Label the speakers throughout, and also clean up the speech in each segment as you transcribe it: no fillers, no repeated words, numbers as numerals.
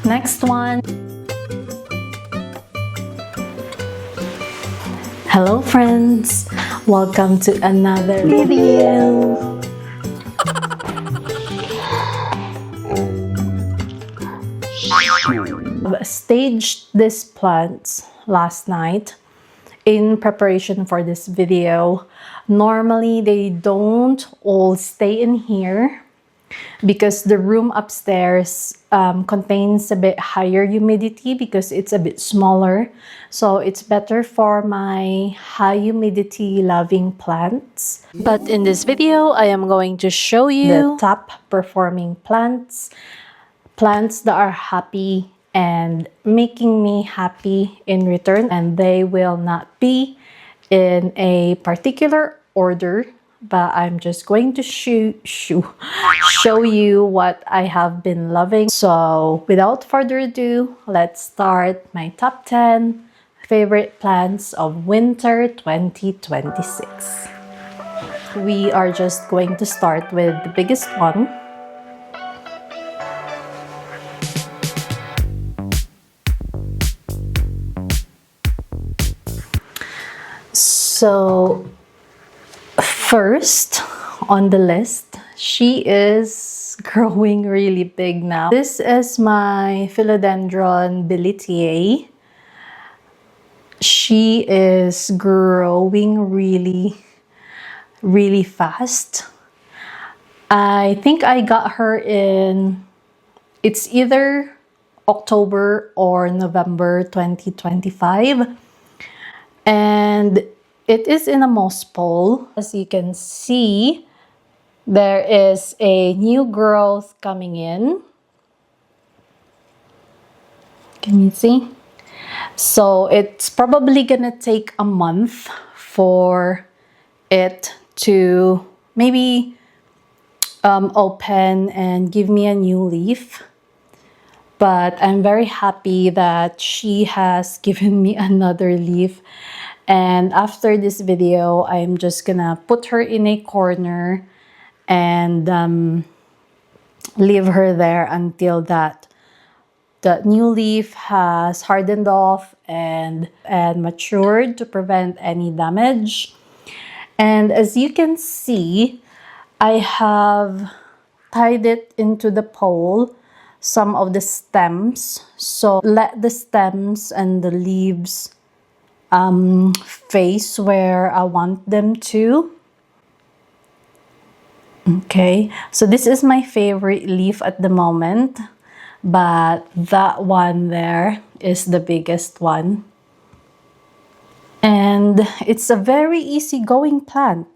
Speaker 1: Next one. Hello friends, welcome to another video. I've staged these plants last night in preparation for this video. Normally they don't all stay in here because the room upstairs contains a bit higher humidity because it's a bit smaller. So it's better for my high humidity loving plants. But in this video, I am going to show you the top performing plants that are happy and making me happy in return, and they will not be in a particular order, but I'm just going to show you what I have been loving. So without further ado, let's start my top 10 favorite plants of winter 2026. We are just going to start with the biggest one. So first on the list, she is growing really big now. This is my philodendron bilitiae. She is growing really fast. I think I got her in, it's either October or November 2025. And it is in a moss pole. As you can see, there is a new growth coming in. Can you see? So it's probably gonna take a month for it to maybe open and give me a new leaf. But I'm very happy that she has given me another leaf. And after this video, I'm just gonna put her in a corner and leave her there until that new leaf has hardened off and matured to prevent any damage. And as you can see, I have tied it into the pole, some of the stems. So let the stems and the leaves face where I want them to. Okay, so this is my favorite leaf at the moment, but that one there is the biggest one. And it's a very easygoing plant.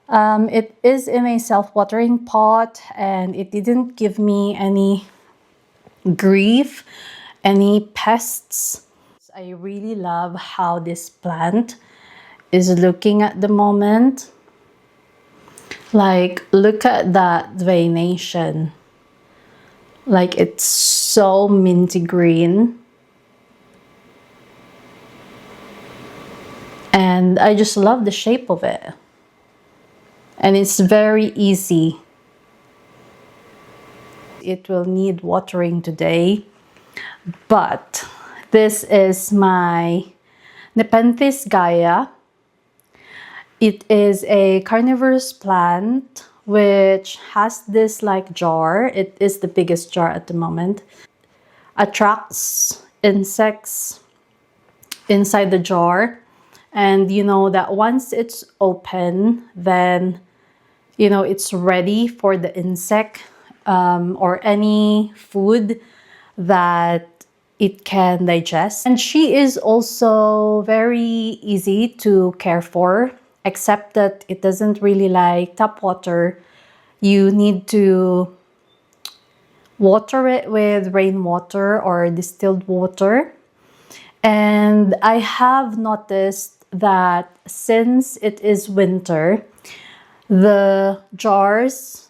Speaker 1: It is in a self-watering pot and it didn't give me any grief, any pests. I really love how this plant is looking at the moment. Like, look at that veination. Like, it's so minty green. And I just love the shape of it. And it's very easy. It will need watering today, but this is my Nepenthes Gaia. It is a carnivorous plant which has this like jar. It is the biggest jar at the moment. Attracts insects inside the jar. And you know that once it's open, then you know it's ready for the insect or any food that it can digest. And she is also very easy to care for, except that it doesn't really like tap water. You need to water it with rainwater or distilled water. And I have noticed that since it is winter, the jars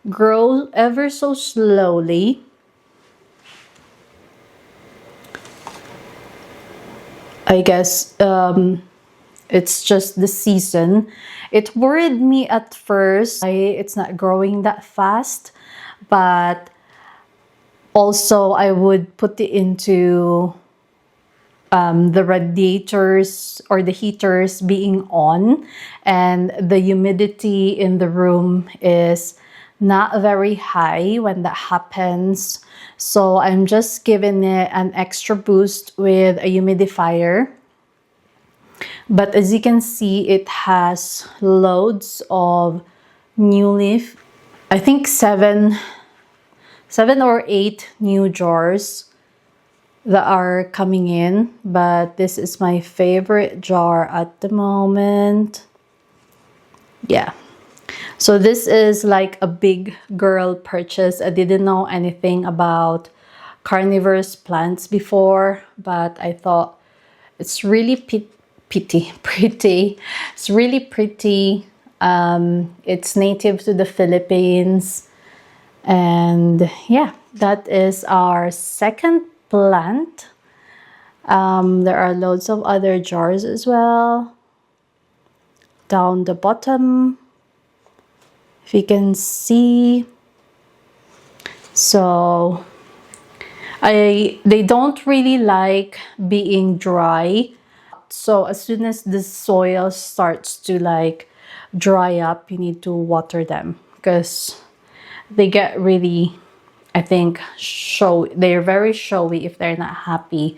Speaker 1: grow ever so slowly. I guess it's just the season. It worried me at first. It's not growing that fast, but Also, I would put it into the radiators or the heaters being on, and the humidity in the room is not very high when that happens. So I'm just giving it an extra boost with a humidifier. But as you can see, it has loads of new leaf. I think seven or eight new jars that are coming in, but this is my favorite jar at the moment. Yeah, so this is like a big girl purchase. I didn't know anything about carnivorous plants before, but I thought it's really pretty. It's really pretty. It's native to the Philippines, and yeah, that is our second plant. There are loads of other jars as well down the bottom, if you can see. So they don't really like being dry. So as soon as the soil starts to like dry up, you need to water them because they get really, I think, they're very showy if they're not happy.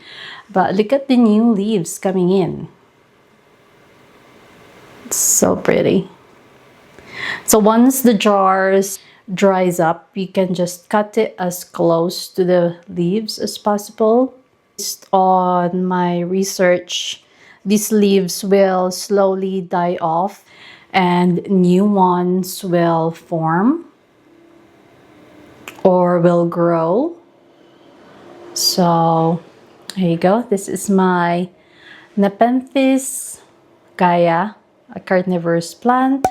Speaker 1: But look at the new leaves coming in. It's so pretty. So once the jars dries up, you can just cut it as close to the leaves as possible. Based on my research, these leaves will slowly die off and new ones will form or will grow. So there you go. This is my Nepenthes gaia, a carnivorous plant.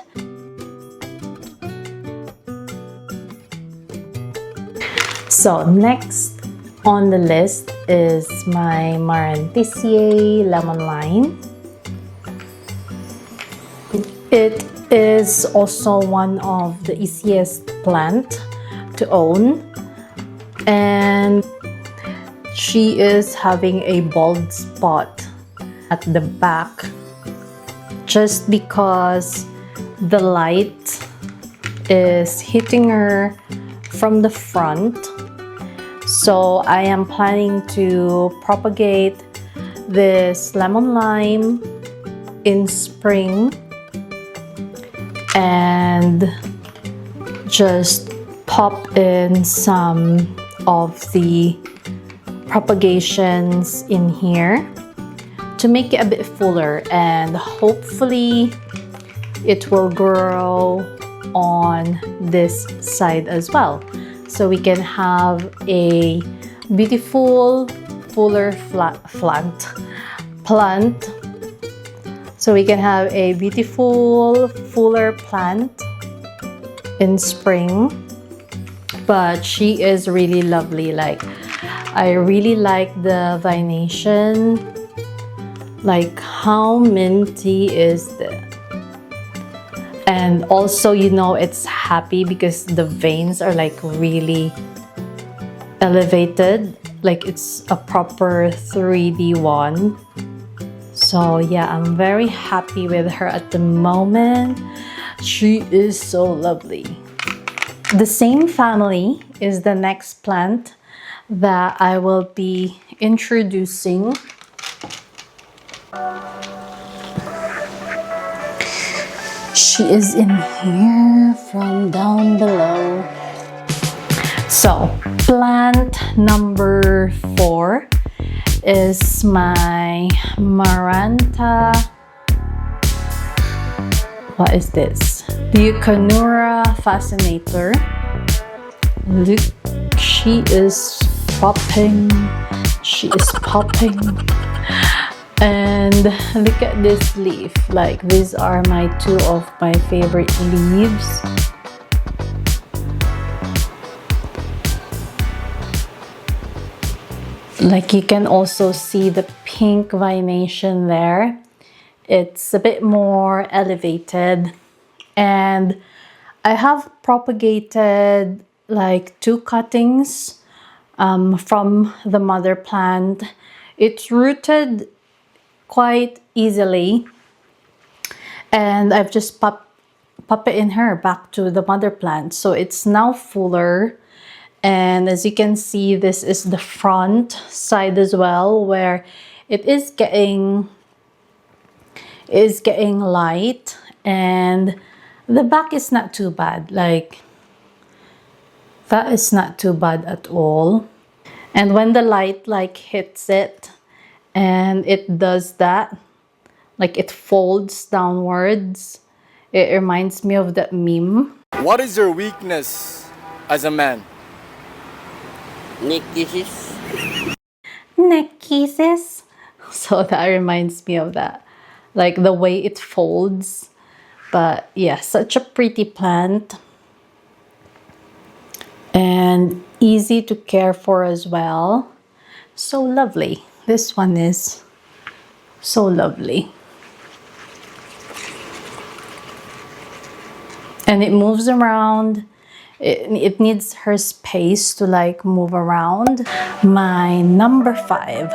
Speaker 1: So next on the list is my Marantisiae lemon lime. It is also one of the easiest plant to own, and she is having a bald spot at the back just because the light is hitting her from the front. So I am planning to propagate this lemon lime in spring and just pop in some of the propagations in here to make it a bit fuller, and hopefully it will grow on this side as well, so we can have a beautiful fuller plant. So we can have a beautiful fuller plant in spring. But she is really lovely. Like, I really like the veination. Like, how minty is this? And also, you know, it's happy because the veins are like really elevated. Like, it's a proper 3D one. So yeah, I'm very happy with her at the moment. She is so lovely. The same family is the next plant that I will be introducing. She is in here from down below. So plant number 4 is my Maranta. What is this? Leucanura fascinator. Look, she is popping. She is popping. And look at this leaf. Like, these are my 2 of my favorite leaves. Like, you can also see the pink veination there. It's a bit more elevated, and I have propagated like 2 cuttings from the mother plant. It's rooted quite easily, and I've just pop it in her back to the mother plant, so it's now fuller. And as you can see, this is the front side as well, where it is getting light, and the back is not too bad. Like, that is not too bad at all. And when the light like hits it and it does that, like it folds downwards, it reminds me of that meme.
Speaker 2: What is your weakness as a man?
Speaker 3: Neck kisses.
Speaker 1: Neck kisses. So that reminds me of that. Like the way it folds. But yeah, such a pretty plant. And easy to care for as well. So lovely. This one is so lovely. And it moves around. It needs her space to like move around. My number 5.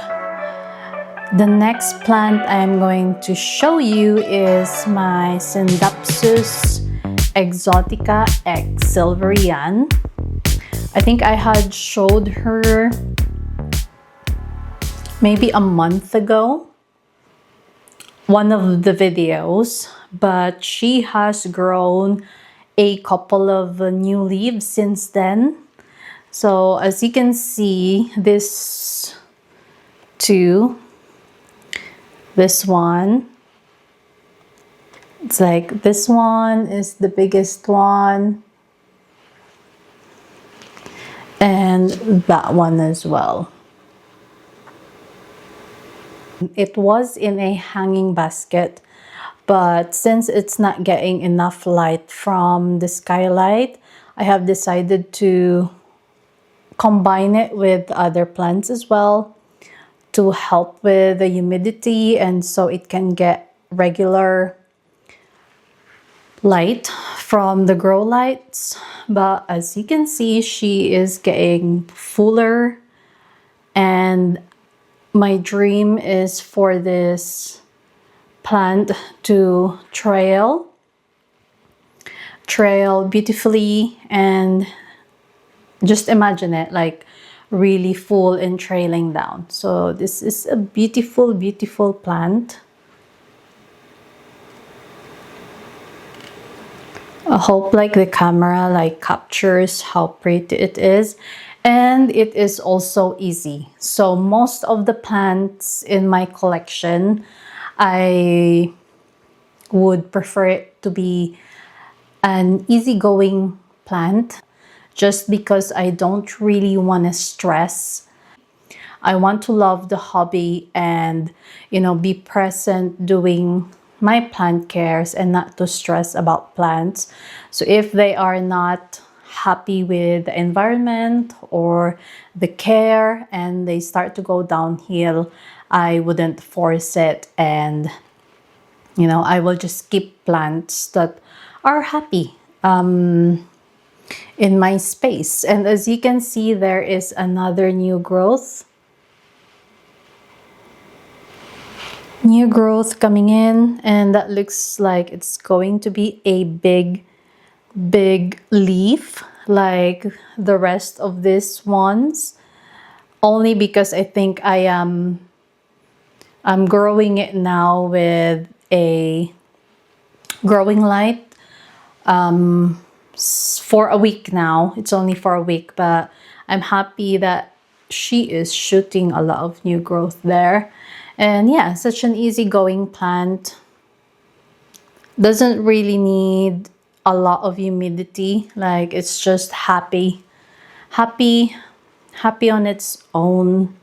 Speaker 1: The next plant I'm going to show you is my Scindapsus exotica X Silverian. I think I had showed her maybe a month ago, one of the videos, but she has grown a couple of new leaves since then. So as you can see, this one, it's like this one is the biggest one, and that one as well. It was in a hanging basket, but since it's not getting enough light from the skylight, I have decided to combine it with other plants as well to help with the humidity, and so it can get regular light from the grow lights. But as you can see, she is getting fuller, and my dream is for this plant to trail beautifully, and just imagine it like really full and trailing down. So this is a beautiful, beautiful plant. I hope like the camera like captures how pretty it is, and it is also easy. So most of the plants in my collection, I would prefer it to be an easygoing plant, just because I don't really want to stress. I want to love the hobby and, you know, be present doing my plant cares and not to stress about plants. So if they are not happy with the environment or the care and they start to go downhill, I wouldn't force it, and you know, I will just keep plants that are happy in my space. And as you can see, there is another new growth coming in, and that looks like it's going to be a big leaf like the rest of these ones, only because I think I'm growing it now with a growing light for a week now. It's only for a week, but I'm happy that she is shooting a lot of new growth there. And yeah, such an easygoing plant. Doesn't really need a lot of humidity. Like, it's just happy on its own.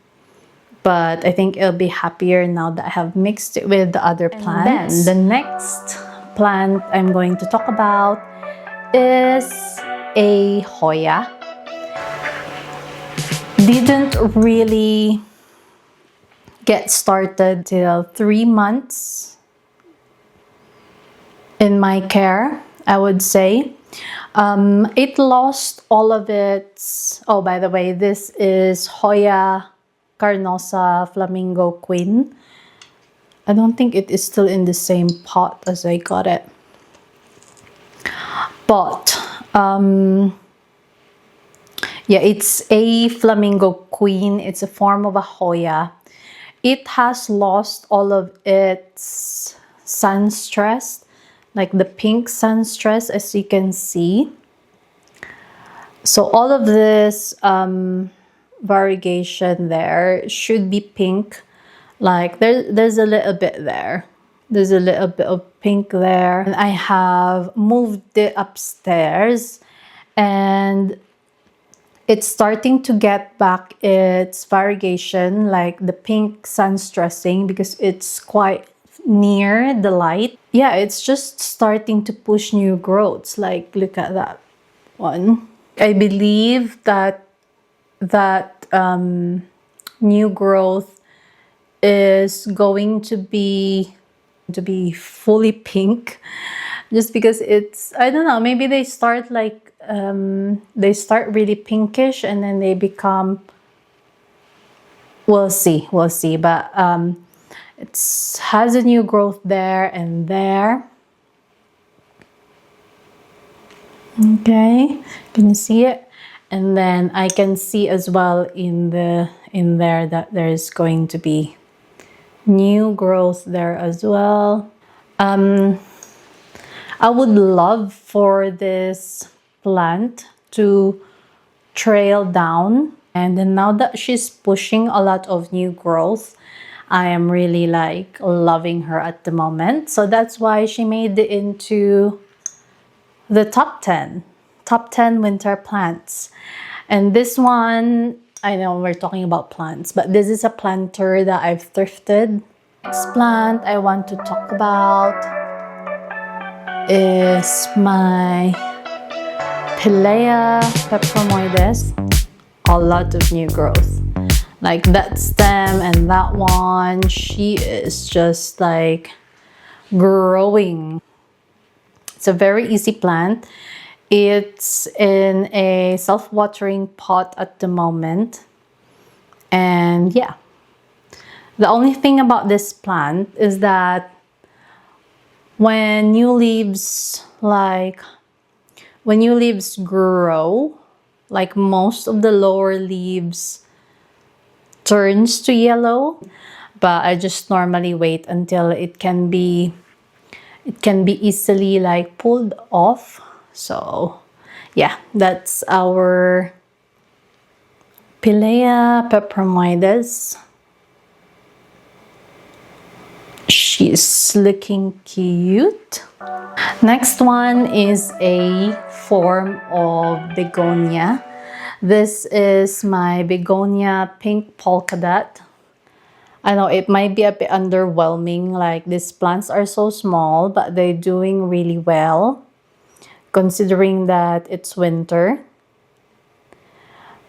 Speaker 1: But I think it'll be happier now that I have mixed it with the other plants. And then the next plant I'm going to talk about is a Hoya. Didn't really get started till 3 months in my care, I would say. It lost all of its. Oh, by the way, this is Hoya Carnosa Flamingo Queen. I don't think it is still in the same pot as I got it. But yeah, it's a Flamingo Queen. It's a form of a Hoya. It has lost all of its sun stress, like the pink sun stress, as you can see. So all of this variegation there should be pink. Like there's a little bit there. There's a little bit of pink there. And I have moved it upstairs and it's starting to get back its variegation, like the pink sun stressing, because it's quite near the light. Yeah, it's just starting to push new growths. Like look at that one. I believe that new growth is going to be fully pink, just because it's, I don't know, maybe they start like they start really pinkish and then they become, we'll see, but it has a new growth there and there. Okay, can you see it? And then I can see as well in there that there's going to be new growth there as well. I would love for this plant to trail down, and then now that she's pushing a lot of new growth, I am really like loving her at the moment. So that's why she made it into the top 10 winter plants. And this one, I know we're talking about plants, but this is a planter that I've thrifted. Next plant I want to talk about is my Pilea peperomoides. A lot of new growth. Like that stem and that one, she is just like growing. It's a very easy plant. It's in a self-watering pot at the moment. And yeah, the only thing about this plant is that when new leaves grow, like most of the lower leaves turns to yellow, but I just normally wait until it can be easily like pulled off. So yeah, that's our Pilea peperomoides. She's looking cute. Next one is a form of begonia. This is my begonia pink polka dot. I know it might be a bit underwhelming, like these plants are so small, but they're doing really well considering that it's winter.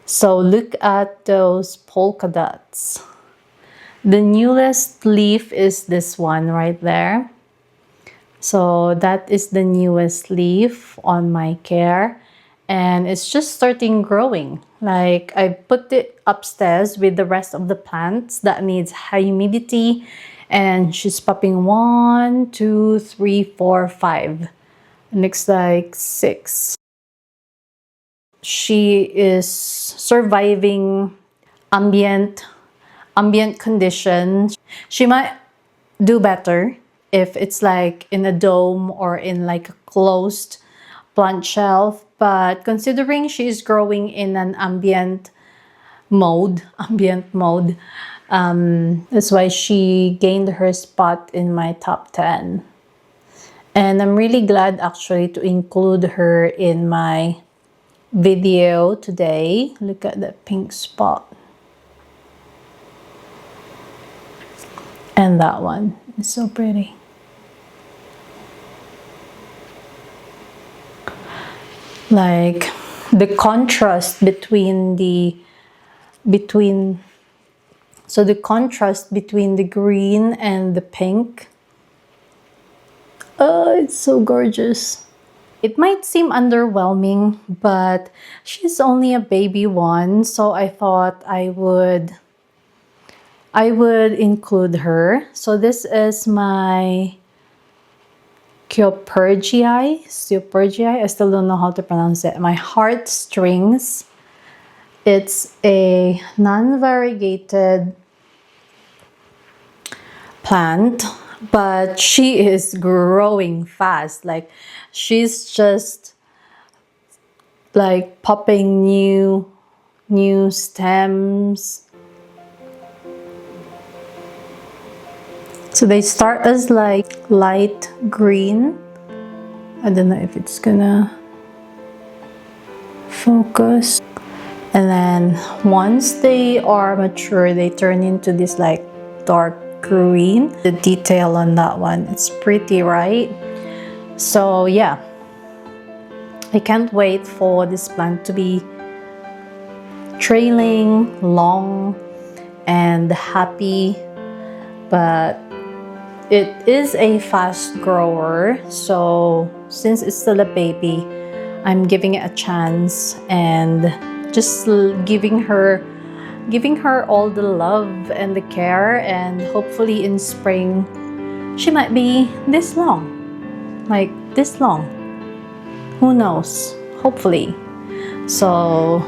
Speaker 1: So look at those polka dots. The newest leaf is this one right there. So that is the newest leaf on my care, and it's just starting growing. Like I put it upstairs with the rest of the plants that needs high humidity, and she's popping 1, 2, 3, 4, 5. Looks like 6. She is surviving ambient conditions. She might do better if it's like in a dome or in like a closed plant shelf, but considering she's growing in an ambient mode, that's why she gained her spot in my top 10. And I'm really glad actually to include her in my video today. Look at that pink spot. And that one is so pretty. Like the contrast between the contrast between the green and the pink. Oh, it's so gorgeous. It might seem underwhelming, but she's only a baby one, so I thought I would include her. So this is my Supergii. I still don't know how to pronounce it. My heartstrings. It's a non-variegated plant, but she is growing fast. Like she's just like popping new stems. So they start as like light green. I don't know if it's gonna focus. And then once they are mature, they turn into this like dark green. The detail on that one, it's pretty, right? So yeah, I can't wait for this plant to be trailing, long, and happy. But it is a fast grower, so since it's still a baby, I'm giving it a chance and just giving her all the love and the care, and hopefully in spring she might be this long, like this long. Who knows? Hopefully. So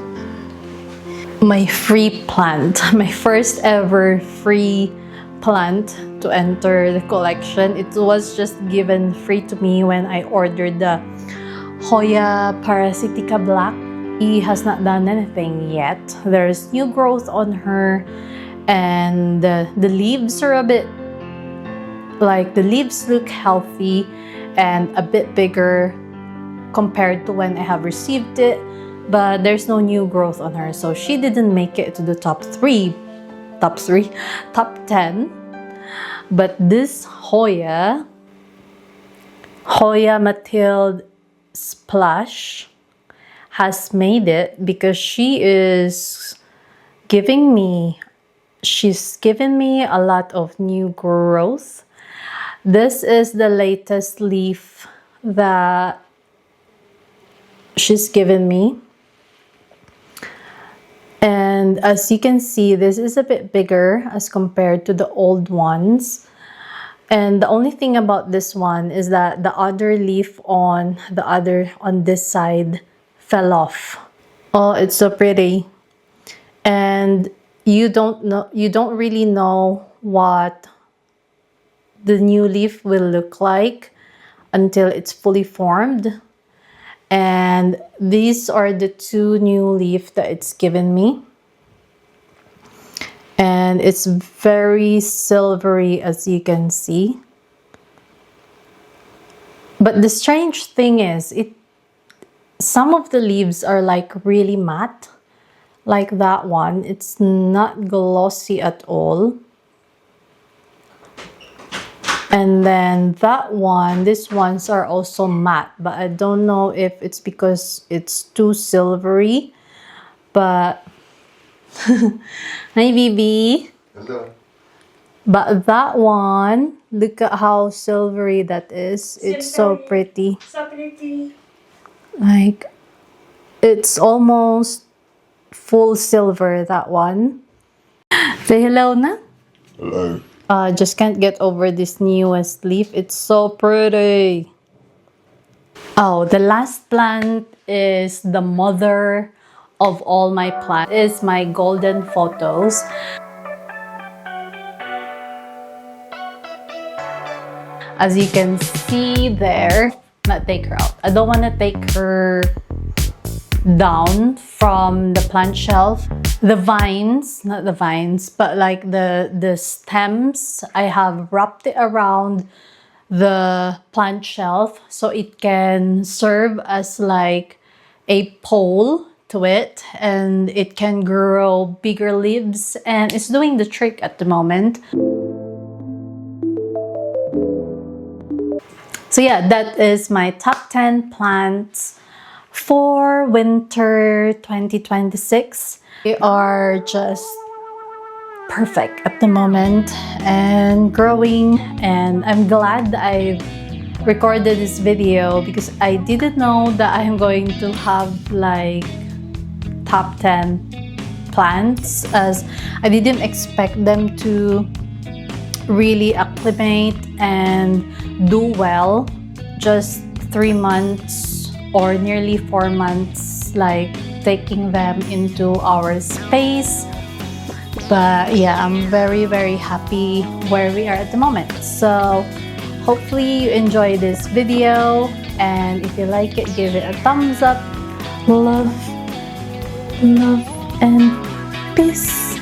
Speaker 1: my free plant, my first ever free plant to enter the collection. It was just given free to me when I ordered the Hoya parasitica black. He has not done anything yet. There's new growth on her, and the leaves are a bit like, the leaves look healthy and a bit bigger compared to when I have received it, but there's no new growth on her, so she didn't make it to the top 10. But this Hoya Mathilde Splash has made it, because she's given me a lot of new growth. This is the latest leaf that she's given me. And as you can see, this is a bit bigger as compared to the old ones. And the only thing about this one is that the other leaf on this side fell off. Oh, it's so pretty. And you don't really know what the new leaf will look like until it's fully formed. And these are the two new leaves that it's given me. And it's very silvery, as you can see. But the strange thing is, some of the leaves are like really matte, like that one. It's not glossy at all. And then that one, these ones are also matte, but I don't know if it's because it's too silvery. But hi, baby.
Speaker 4: Hello.
Speaker 1: But that one, look at how silvery that is. It's so pretty.
Speaker 5: So pretty.
Speaker 1: Like, it's almost full silver, that one. Say hello na.
Speaker 4: Hello.
Speaker 1: Just can't get over this newest leaf. It's so pretty. Oh, the last plant is the mother of all my plants. Is my golden photos. As you can see there, not take her out. I don't want to take her down from the plant shelf. The vines, not the vines, but like the stems, I have wrapped it around the plant shelf so it can serve as like a pole to it, and it can grow bigger leaves, and it's doing the trick at the moment. So yeah, that is my top 10 plants for winter 2026. They are just perfect at the moment and growing, and I'm glad I've recorded this video because I didn't know that I'm going to have like top 10 plants, as I didn't expect them to really acclimate and do well just 3 months or nearly 4 months, like taking them into our space. But yeah, I'm very happy where we are at the moment. So hopefully you enjoy this video, and if you like it, give it a thumbs up. Love and peace.